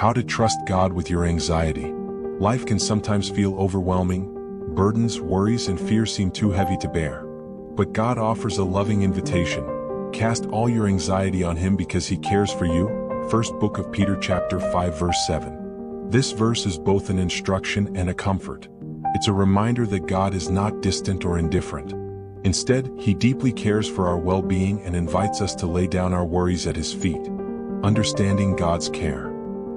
How to trust God with your anxiety. Life can sometimes feel overwhelming. Burdens, worries, and fears seem too heavy to bear. But God offers a loving invitation. Cast all your anxiety on Him because He cares for you. First book of Peter chapter 5 verse 7. This verse is both an instruction and a comfort. It's a reminder that God is not distant or indifferent. Instead, He deeply cares for our well-being and invites us to lay down our worries at His feet. Understanding God's care.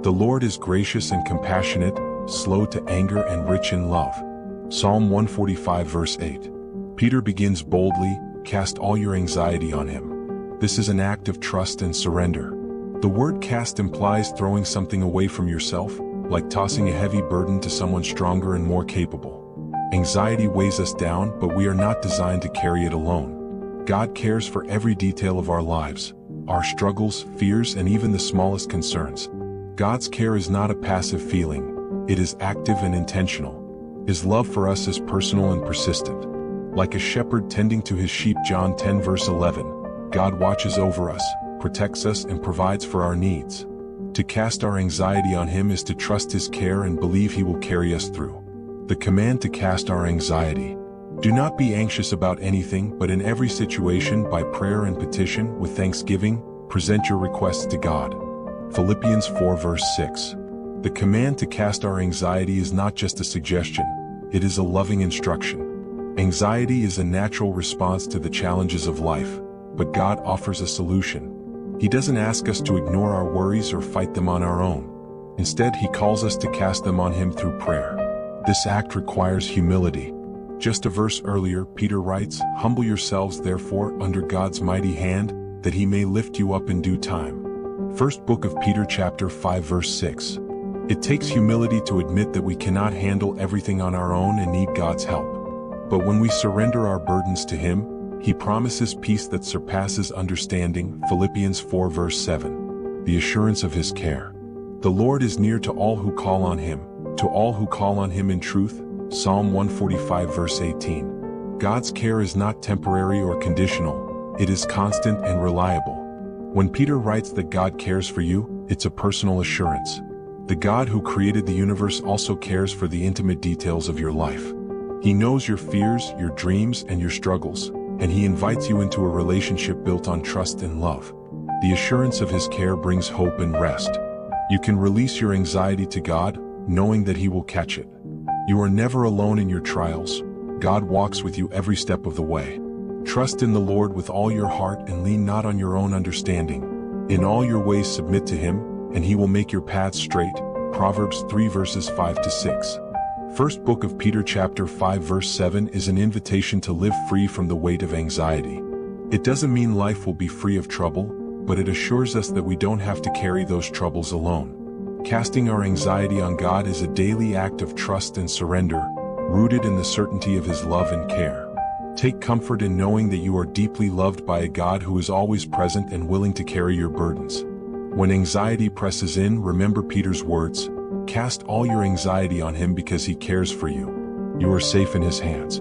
The Lord is gracious and compassionate, slow to anger and rich in love. Psalm 145 verse 8. Peter begins boldly, cast all your anxiety on Him. This is an act of trust and surrender. The word cast implies throwing something away from yourself, like tossing a heavy burden to someone stronger and more capable. Anxiety weighs us down, but we are not designed to carry it alone. God cares for every detail of our lives, our struggles, fears, and even the smallest concerns. God's care is not a passive feeling, it is active and intentional. His love for us is personal and persistent. Like a shepherd tending to his sheep, John 10 verse 11, God watches over us, protects us, and provides for our needs. To cast our anxiety on Him is to trust His care and believe He will carry us through. The command to cast our anxiety. Do not be anxious about anything, but in every situation, by prayer and petition, with thanksgiving, present your requests to God. Philippians 4 verse 6. The command to cast our anxiety is not just a suggestion, it is a loving instruction. Anxiety is a natural response to the challenges of life, but God offers a solution. He doesn't ask us to ignore our worries or fight them on our own. Instead, He calls us to cast them on Him through prayer. This act requires humility. Just a verse earlier, Peter writes, "Humble yourselves therefore under God's mighty hand, that He may lift you up in due time." First book of Peter chapter 5 verse 6. It takes humility to admit that we cannot handle everything on our own and need God's help. But when we surrender our burdens to Him, He promises peace that surpasses understanding. Philippians 4 verse 7. The assurance of His care. The Lord is near to all who call on Him, to all who call on Him in truth. Psalm 145 verse 18. God's care is not temporary or conditional, it is constant and reliable. When Peter writes that God cares for you, it's a personal assurance. The God who created the universe also cares for the intimate details of your life. He knows your fears, your dreams, and your struggles, and He invites you into a relationship built on trust and love. The assurance of His care brings hope and rest. You can release your anxiety to God, knowing that He will catch it. You are never alone in your trials. God walks with you every step of the way. Trust in the Lord with all your heart and lean not on your own understanding. In all your ways submit to Him, and He will make your paths straight. Proverbs 3 verses 5 to 6. First book of Peter chapter 5 verse 7 is an invitation to live free from the weight of anxiety. It doesn't mean life will be free of trouble, but it assures us that we don't have to carry those troubles alone. Casting our anxiety on God is a daily act of trust and surrender, rooted in the certainty of His love and care. Take comfort in knowing that you are deeply loved by a God who is always present and willing to carry your burdens. When anxiety presses in, remember Peter's words, "Cast all your anxiety on Him because He cares for you." You are safe in His hands.